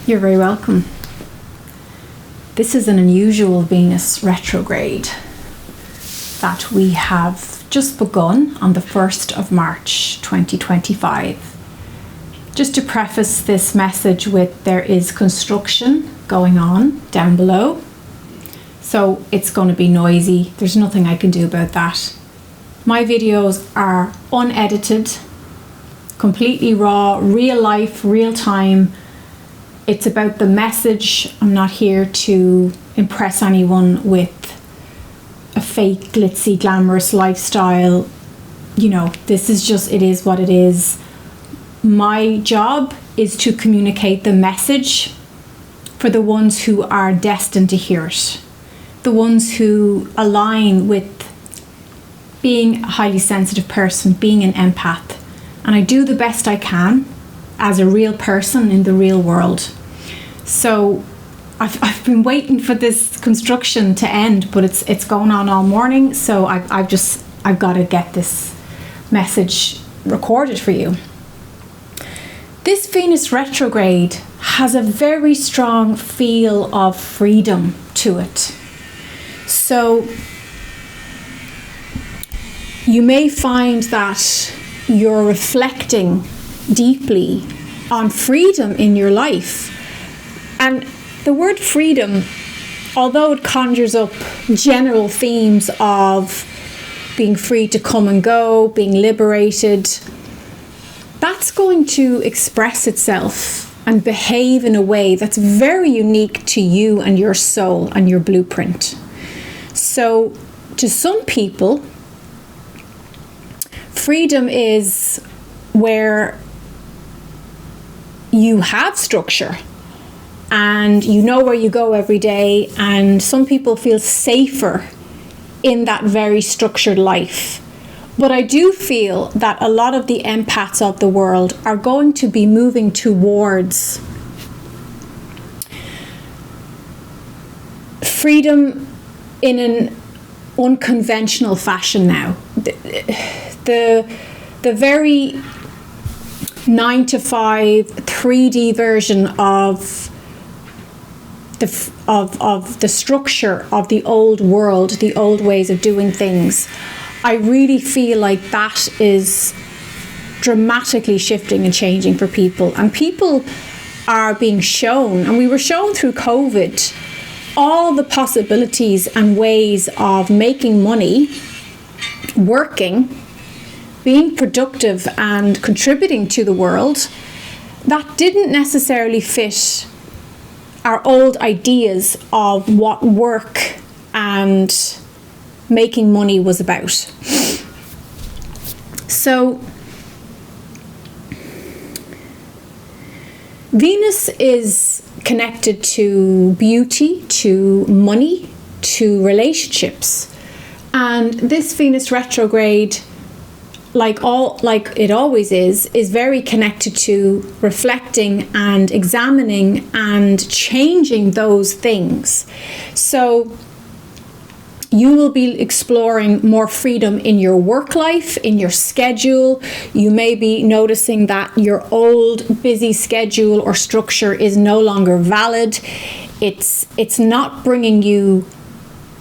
You're very welcome. This is an unusual Venus retrograde that we have just begun on the 1st of March 2025. Just to preface this message with, there is construction going on down below, so it's going to be noisy. There's nothing I can do about that. My videos are unedited, completely raw, real life, real time. It's about the message. I'm not here to impress anyone with a fake, glitzy, glamorous lifestyle. You know, this is just, it is what it is. My job is to communicate the message for the ones who are destined to hear it. The ones who align with being a highly sensitive person, being an empath. And I do the best I can as a real person in the real world. So I've been waiting for this construction to end, but it's going on all morning. So I've got to get this message recorded for you. This Venus retrograde has a very strong feel of freedom to it. So you may find that you're reflecting deeply on freedom in your life. And the word freedom, although it conjures up general themes of being free to come and go, being liberated, that's going to express itself and behave in a way that's very unique to you and your soul and your blueprint. So to some people, freedom is where you have structure and you know where you go every day, and some people feel safer in that very structured life. But I do feel that a lot of the empaths of the world are going to be moving towards freedom in an unconventional fashion now. The very 9-to-5 3D version of the structure of the old world, the old ways of doing things, I really feel like that is dramatically shifting and changing for people. And people are being shown, and we were shown through COVID, all the possibilities and ways of making money, working, being productive and contributing to the world that didn't necessarily fit our old ideas of what work and making money was about. So Venus is connected to beauty, to money, to relationships. And this Venus retrograde, like it always is very connected to reflecting and examining and changing those things. So you will be exploring more freedom in your work life, in your schedule. You may be noticing that your old busy schedule or structure is no longer valid. It's not bringing you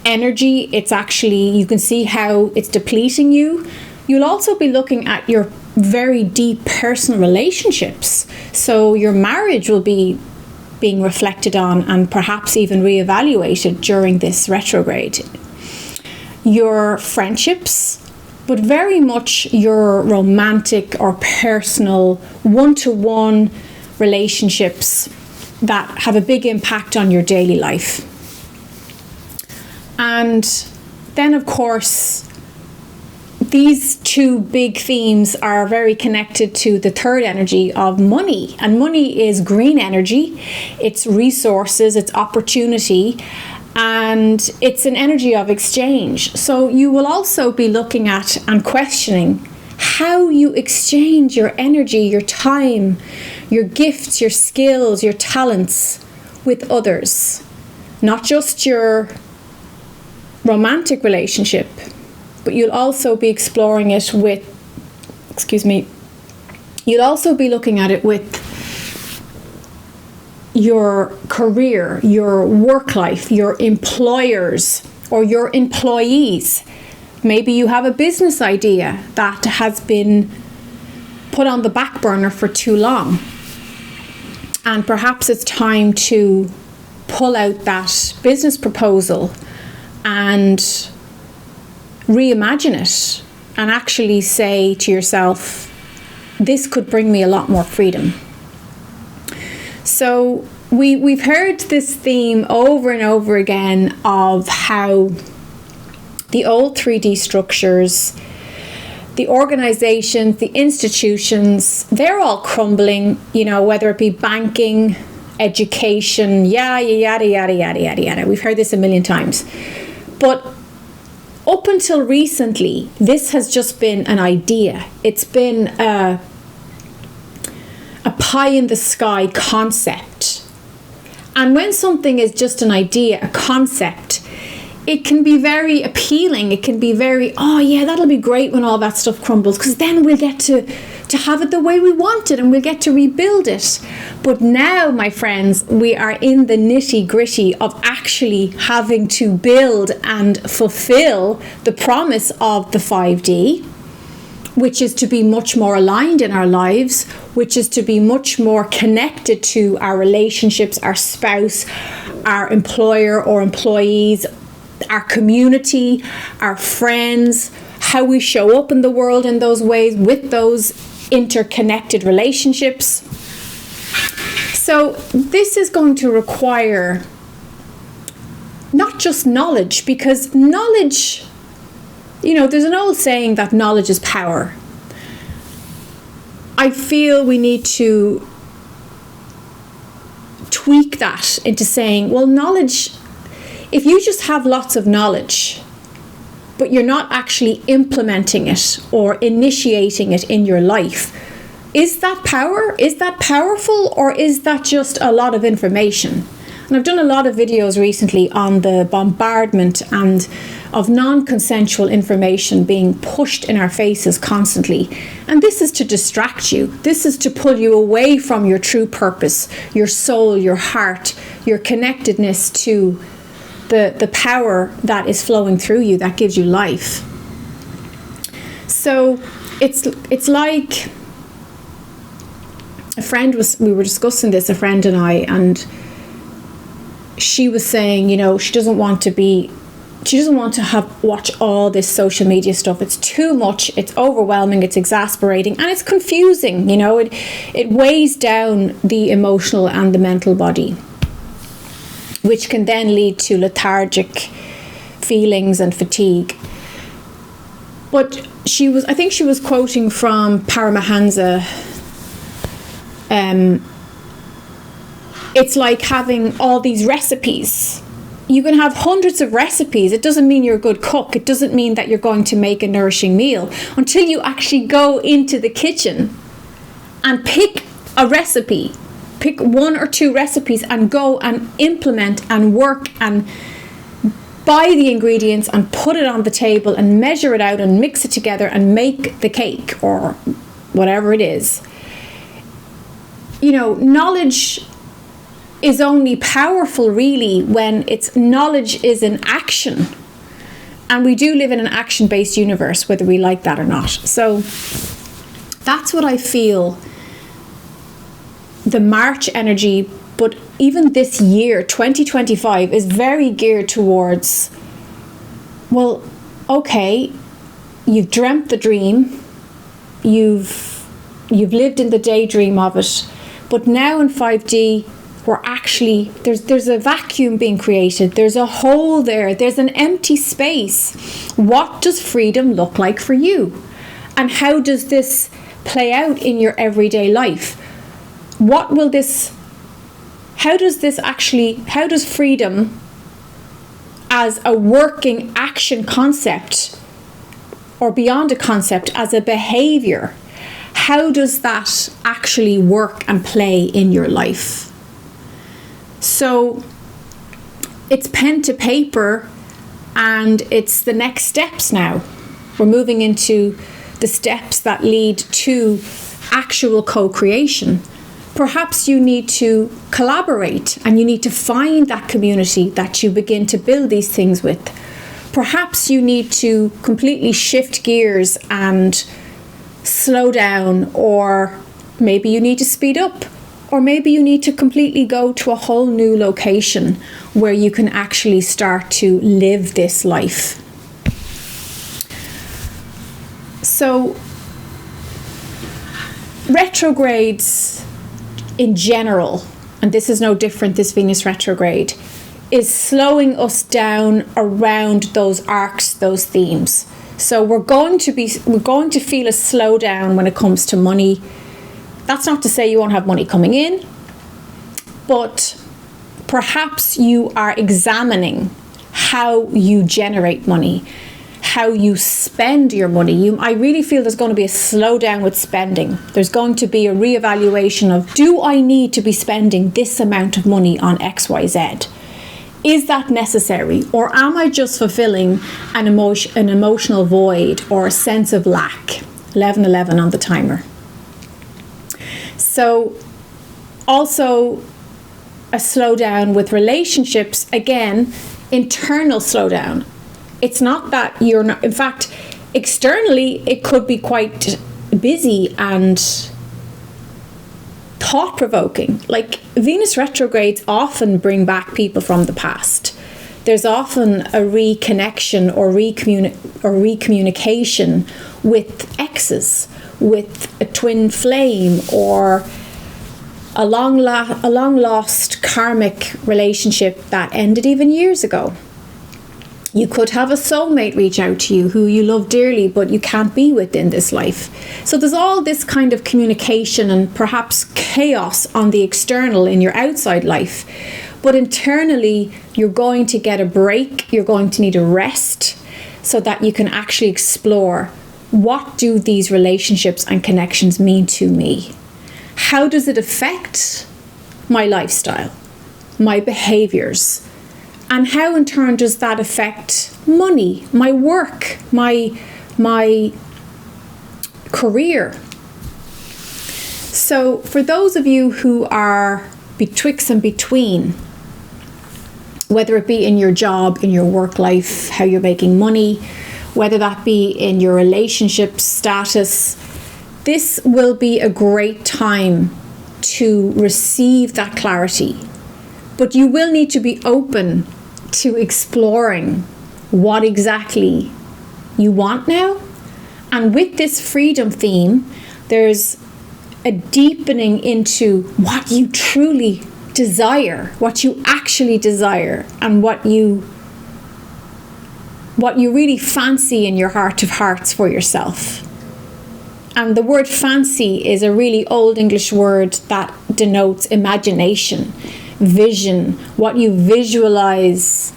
energy. It's actually, you can see how it's depleting you. You'll also be looking at your very deep personal relationships. So your marriage will be being reflected on and perhaps even reevaluated during this retrograde. Your friendships, but very much your romantic or personal one-to-one relationships that have a big impact on your daily life. And then, of course, these two big themes are very connected to the third energy of money. And money is green energy, it's resources, it's opportunity, and it's an energy of exchange. So you will also be looking at and questioning how you exchange your energy, your time, your gifts, your skills, your talents with others. Not just your romantic relationship, but you'll also be exploring it with, you'll also be looking at it with your career, your work life, your employers, or your employees. Maybe you have a business idea that has been put on the back burner for too long. And perhaps it's time to pull out that business proposal and reimagine it and actually say to yourself, this could bring me a lot more freedom. So we've heard this theme over and over again of how the old 3D structures, the organizations, the institutions, they're all crumbling, whether it be banking, education, yada, yada, yada, yada, yada, yada. We've heard this a million times. But up until recently, this has just been an idea. It's been a pie in the sky concept. And when something is just an idea, a concept, it can be very appealing. It can be very, oh yeah, that'll be great when all that stuff crumbles, because then we'll get to have it the way we want it and we'll get to rebuild it. But now, my friends, we are in the nitty-gritty of actually having to build and fulfill the promise of the 5D, which is to be much more aligned in our lives, which is to be much more connected to our relationships, our spouse, our employer or employees, our community, our friends, how we show up in the world in those ways with those interconnected relationships. So this is going to require not just knowledge, because knowledge, there's an old saying that knowledge is power. I feel we need to tweak that into saying, well, knowledge, if you just have lots of knowledge, but you're not actually implementing it or initiating it in your life, is that power? Is that powerful? Or is that just a lot of information? And I've done a lot of videos recently on the bombardment and of non-consensual information being pushed in our faces constantly. And this is to distract you. This is to pull you away from your true purpose, your soul, your heart, your connectedness to the power that is flowing through you, that gives you life. So it's like we were discussing this, a friend and I, and she was saying, she doesn't want to watch all this social media stuff. It's too much, it's overwhelming, it's exasperating, and it's confusing, it weighs down the emotional and the mental body, which can then lead to lethargic feelings and fatigue. But I think she was quoting from Paramahansa. It's like having all these recipes. You can have hundreds of recipes. It doesn't mean you're a good cook. It doesn't mean that you're going to make a nourishing meal until you actually go into the kitchen and pick a recipe. Pick one or two recipes and go and implement and work and buy the ingredients and put it on the table and measure it out and mix it together and make the cake or whatever it is. Knowledge is only powerful really when its knowledge is in action. And we do live in an action-based universe, whether we like that or not. So that's what I feel the March energy, but even this year, 2025, is very geared towards, well, okay, you've dreamt the dream, you've lived in the daydream of it, but now in 5D, we're actually, there's a vacuum being created, there's a hole there's an empty space. What does freedom look like for you? And how does this play out in your everyday life? How does freedom as a working action concept, or beyond a concept, as a behavior, how does that actually work and play in your life? So it's pen to paper, and it's the next steps now. We're moving into the steps that lead to actual co-creation. Perhaps you need to collaborate and you need to find that community that you begin to build these things with. Perhaps you need to completely shift gears and slow down, or maybe you need to speed up, or maybe you need to completely go to a whole new location where you can actually start to live this life. So, retrogrades in general, and this is no different, this Venus retrograde, is slowing us down around those arcs, those themes. So we're going to feel a slowdown when it comes to money. That's not to say you won't have money coming in, but perhaps you are examining how you generate money, how you spend your money. I really feel there's going to be a slowdown with spending. There's going to be a reevaluation of, do I need to be spending this amount of money on XYZ? Is that necessary? Or am I just fulfilling an emotional void or a sense of lack? 11:11 on the timer. So also a slowdown with relationships, again, internal slowdown. It's not that you're not, in fact, externally it could be quite busy and thought-provoking. Like, Venus retrogrades often bring back people from the past. There's often a reconnection or recommunication with exes, with a twin flame, or a long lost karmic relationship that ended even years ago. You could have a soulmate reach out to you who you love dearly, but you can't be with in this life. So there's all this kind of communication and perhaps chaos on the external in your outside life. But internally, you're going to get a break. You're going to need a rest so that you can actually explore, what do these relationships and connections mean to me? How does it affect my lifestyle, my behaviors? And how in turn does that affect money, my work, my career? So for those of you who are betwixt and between, whether it be in your job, in your work life, how you're making money, whether that be in your relationship status, this will be a great time to receive that clarity. But you will need to be open to exploring what exactly you want now. And with this freedom theme, there's a deepening into what you truly desire, what you actually desire, and what you really fancy in your heart of hearts for yourself. And the word fancy is a really old English word that denotes imagination, vision, what you visualize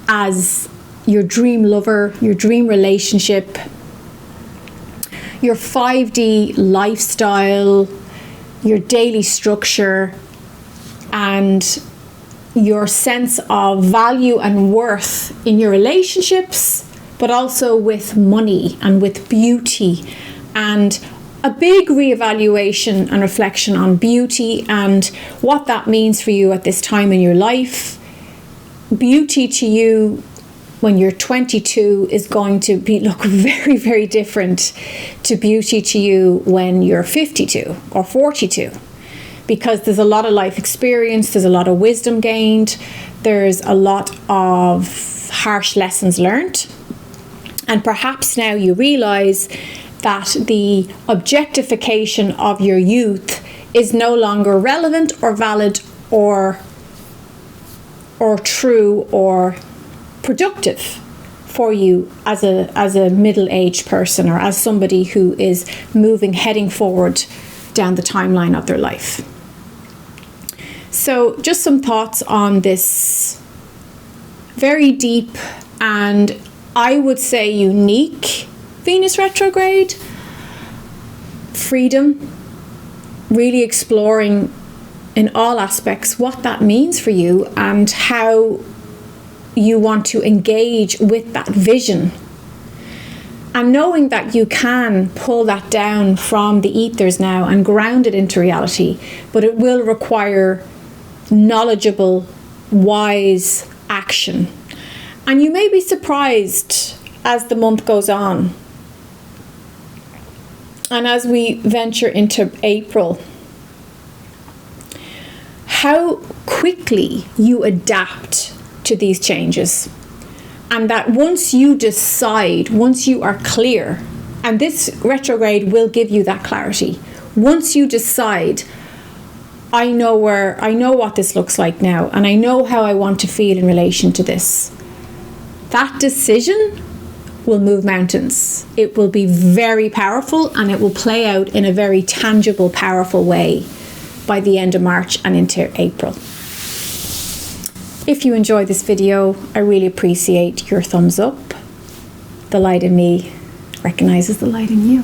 as your dream lover, your dream relationship, your 5D lifestyle, your daily structure, and your sense of value and worth in your relationships, but also with money and with beauty, and a big reevaluation and reflection on beauty and what that means for you at this time in your life. Beauty to you when you're 22 is going to look very, very different to beauty to you when you're 52 or 42, because there's a lot of life experience, there's a lot of wisdom gained, there's a lot of harsh lessons learned, and perhaps now you realize that the objectification of your youth is no longer relevant or valid or true or productive for you as a middle-aged person, or as somebody who is heading forward down the timeline of their life. So just some thoughts on this very deep and, I would say, unique Venus retrograde. Freedom, really exploring in all aspects what that means for you and how you want to engage with that vision. And knowing that you can pull that down from the ethers now and ground it into reality, but it will require knowledgeable, wise action. And you may be surprised as the month goes on. And as we venture into April, how quickly you adapt to these changes. And that once you decide, once you are clear, and this retrograde will give you that clarity. Once you decide, I know what this looks like now, and I know how I want to feel in relation to this. That decision will move mountains. It will be very powerful, and it will play out in a very tangible, powerful way by the end of March and into April. If you enjoyed this video, I really appreciate your thumbs up. The light in me recognizes the light in you.